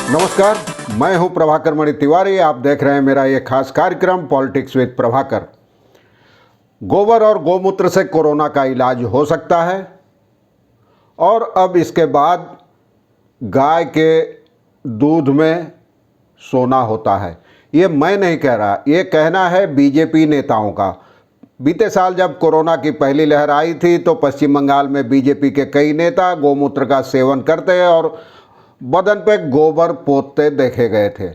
नमस्कार, मैं हूं प्रभाकर मणि तिवारी। आप देख रहे हैं मेरा ये खास कार्यक्रम पॉलिटिक्स विद प्रभाकर। गोबर और गोमूत्र से कोरोना का इलाज हो सकता है और अब इसके बाद गाय के दूध में सोना होता है। ये मैं नहीं कह रहा, ये कहना है बीजेपी नेताओं का। बीते साल जब कोरोना की पहली लहर आई थी तो पश्चिम बंगाल में बीजेपी के कई नेता गोमूत्र का सेवन करते और बदन पे गोबर पोतते देखे गए थे।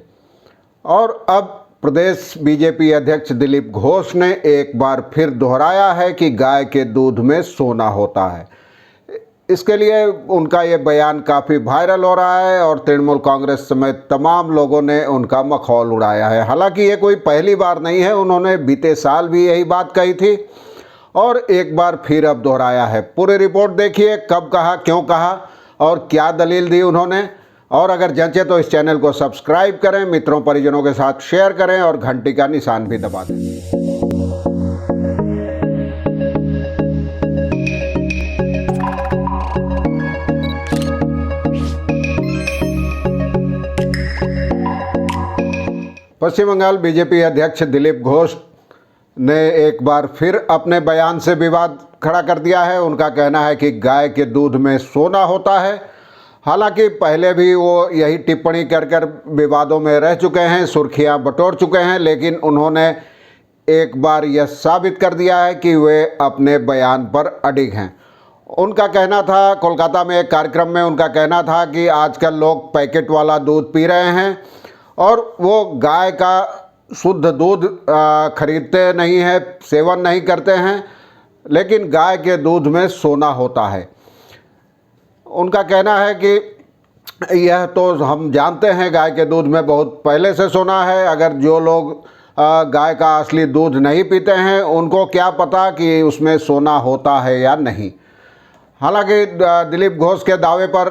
और अब प्रदेश बीजेपी अध्यक्ष दिलीप घोष ने एक बार फिर दोहराया है कि गाय के दूध में सोना होता है। इसके लिए उनका ये बयान काफ़ी वायरल हो रहा है और तृणमूल कांग्रेस समेत तमाम लोगों ने उनका मखौल उड़ाया है। हालांकि ये कोई पहली बार नहीं है, उन्होंने बीते साल भी यही बात कही थी और एक बार फिर अब दोहराया है। पूरी रिपोर्ट देखिए, कब कहा, क्यों कहा और क्या दलील दी उन्होंने। और अगर जंचे तो इस चैनल को सब्सक्राइब करें, मित्रों परिजनों के साथ शेयर करें और घंटी का निशान भी दबा दें। पश्चिम बंगाल बीजेपी अध्यक्ष दिलीप घोष ने एक बार फिर अपने बयान से विवाद खड़ा कर दिया है। उनका कहना है कि गाय के दूध में सोना होता है। हालांकि पहले भी वो यही टिप्पणी कर विवादों में रह चुके हैं, सुर्खियां बटोर चुके हैं, लेकिन उन्होंने एक बार यह साबित कर दिया है कि वे अपने बयान पर अडिग हैं। उनका कहना था, कोलकाता में एक कार्यक्रम में उनका कहना था कि आजकल लोग पैकेट वाला दूध पी रहे हैं और वो गाय का शुद्ध दूध खरीदते नहीं हैं, सेवन नहीं करते हैं, लेकिन गाय के दूध में सोना होता है। उनका कहना है कि यह तो हम जानते हैं गाय के दूध में बहुत पहले से सोना है। अगर जो लोग गाय का असली दूध नहीं पीते हैं उनको क्या पता कि उसमें सोना होता है या नहीं। हालांकि दिलीप घोष के दावे पर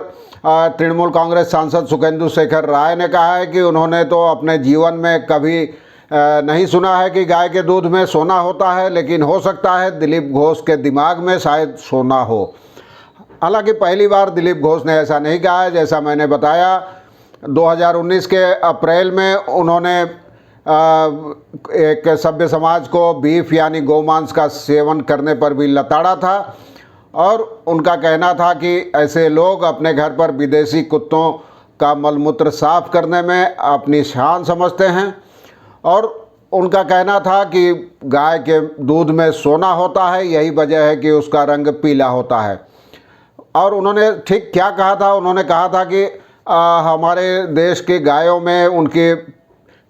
तृणमूल कांग्रेस सांसद सुखेंदु शेखर राय ने कहा है कि उन्होंने तो अपने जीवन में कभी नहीं सुना है कि गाय के दूध में सोना होता है, लेकिन हो सकता है दिलीप घोष के दिमाग में शायद सोना हो। हालांकि पहली बार दिलीप घोष ने ऐसा नहीं कहा है। जैसा मैंने बताया, 2019 के अप्रैल में उन्होंने एक सभ्य समाज को बीफ यानी गोमांस का सेवन करने पर भी लताड़ा था और उनका कहना था कि ऐसे लोग अपने घर पर विदेशी कुत्तों का मलमूत्र साफ करने में अपनी शान समझते हैं। और उनका कहना था कि गाय के दूध में सोना होता है, यही वजह है कि उसका रंग पीला होता है। और उन्होंने ठीक क्या कहा था, उन्होंने कहा था कि हमारे देश की गायों में उनकी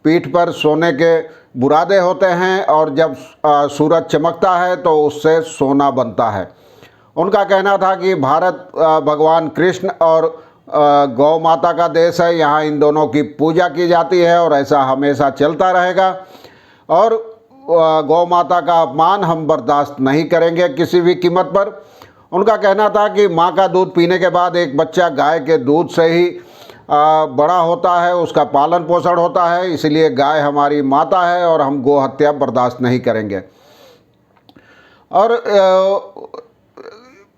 पीठ पर सोने के बुरादे होते हैं और जब सूरज चमकता है तो उससे सोना बनता है। उनका कहना था कि भारत भगवान कृष्ण और गौ माता का देश है, यहाँ इन दोनों की पूजा की जाती है और ऐसा हमेशा चलता रहेगा और गौ माता का अपमान हम बर्दाश्त नहीं करेंगे किसी भी कीमत पर। उनका कहना था कि माँ का दूध पीने के बाद एक बच्चा गाय के दूध से ही बड़ा होता है, उसका पालन पोषण होता है, इसलिए गाय हमारी माता है और हम गौ हत्या बर्दाश्त नहीं करेंगे। और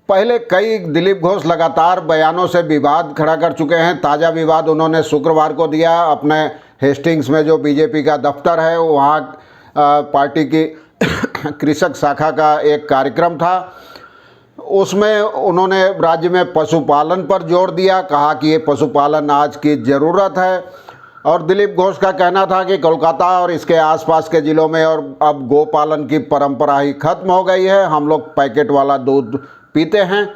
पहले कई दिलीप घोष लगातार बयानों से विवाद खड़ा कर चुके हैं। ताज़ा विवाद उन्होंने शुक्रवार को दिया। अपने हेस्टिंग्स में जो बीजेपी का दफ्तर है वहाँ पार्टी की कृषक शाखा का एक कार्यक्रम था, उसमें उन्होंने राज्य में पशुपालन पर जोर दिया, कहा कि ये पशुपालन आज की ज़रूरत है। और दिलीप घोष का कहना था कि कोलकाता और इसके आसपास के ज़िलों में और अब गोपालन की परंपरा ही खत्म हो गई है, हम लोग पैकेट वाला दूध पीते हैं।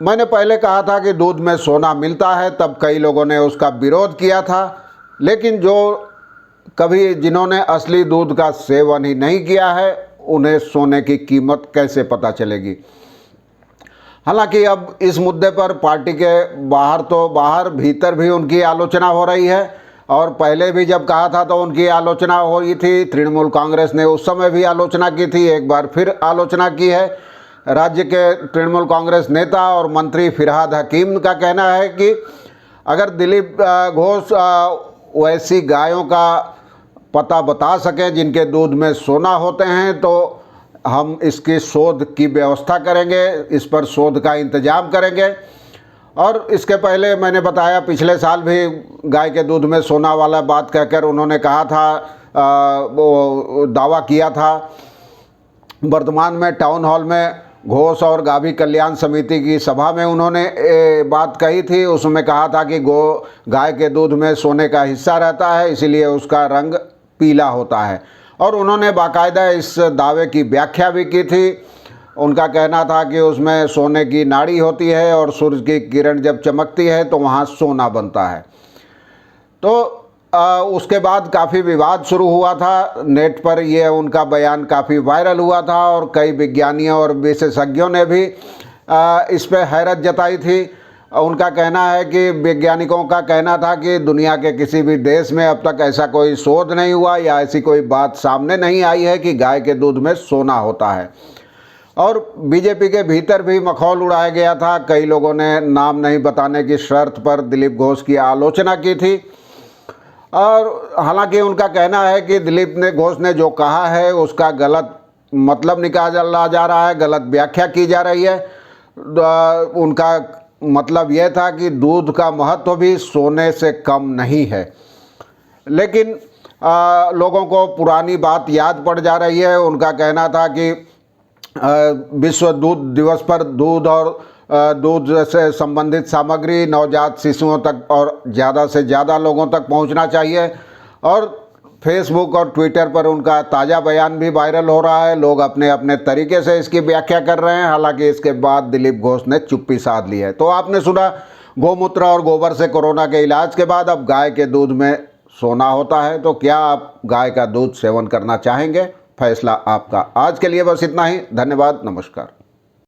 मैंने पहले कहा था कि दूध में सोना मिलता है, तब कई लोगों ने उसका विरोध किया था, लेकिन जिन्होंने असली दूध का सेवन ही नहीं किया है उन्हें सोने की कीमत कैसे पता चलेगी। हालांकि अब इस मुद्दे पर पार्टी के बाहर तो बाहर भीतर भी उनकी आलोचना हो रही है और पहले भी जब कहा था तो उनकी आलोचना हुई थी। तृणमूल कांग्रेस ने उस समय भी आलोचना की थी, एक बार फिर आलोचना की है। राज्य के तृणमूल कांग्रेस नेता और मंत्री फिरहाद हकीम का कहना है कि अगर दिलीप घोष वैसी गायों का पता बता सकें जिनके दूध में सोना होते हैं तो हम इसकी शोध की व्यवस्था करेंगे, इस पर शोध का इंतजाम करेंगे। और इसके पहले मैंने बताया पिछले साल भी गाय के दूध में सोना वाला बात कहकर उन्होंने कहा था, वो दावा किया था। वर्तमान में टाउन हॉल में घोष और गाभी कल्याण समिति की सभा में उन्होंने बात कही थी। उसमें कहा था कि गाय के दूध में सोने का हिस्सा रहता है, इसीलिए उसका रंग पीला होता है। और उन्होंने बाकायदा इस दावे की व्याख्या भी की थी। उनका कहना था कि उसमें सोने की नाड़ी होती है और सूर्य की किरण जब चमकती है तो वहाँ सोना बनता है। तो उसके बाद काफ़ी विवाद शुरू हुआ था नेट पर। यह उनका बयान काफ़ी वायरल हुआ था और कई विज्ञानियों और विशेषज्ञों ने भी इस पर हैरत जताई थी। उनका कहना है कि वैज्ञानिकों का कहना था कि दुनिया के किसी भी देश में अब तक ऐसा कोई शोध नहीं हुआ या ऐसी कोई बात सामने नहीं आई है कि गाय के दूध में सोना होता है। और बीजेपी के भीतर भी मखौल उड़ाया गया था। कई लोगों ने नाम नहीं बताने की शर्त पर दिलीप घोष की आलोचना की थी। और हालांकि उनका कहना है कि दिलीप घोष ने जो कहा है उसका गलत मतलब निकाला जा रहा है, गलत व्याख्या की जा रही है। उनका मतलब यह था कि दूध का महत्व भी सोने से कम नहीं है। लेकिन लोगों को पुरानी बात याद पड़ जा रही है। उनका कहना था कि विश्व दूध दिवस पर दूध और दूध से संबंधित सामग्री नवजात शिशुओं तक और ज़्यादा से ज़्यादा लोगों तक पहुंचना चाहिए। और फेसबुक और ट्विटर पर उनका ताज़ा बयान भी वायरल हो रहा है। लोग अपने अपने तरीके से इसकी व्याख्या कर रहे हैं। हालांकि इसके बाद दिलीप घोष ने चुप्पी साध ली है। तो आपने सुना, गौमूत्र और गोबर से कोरोना के इलाज के बाद अब गाय के दूध में सोना होता है। तो क्या आप गाय का दूध सेवन करना चाहेंगे? फैसला आपका। आज के लिए बस इतना ही। धन्यवाद, नमस्कार।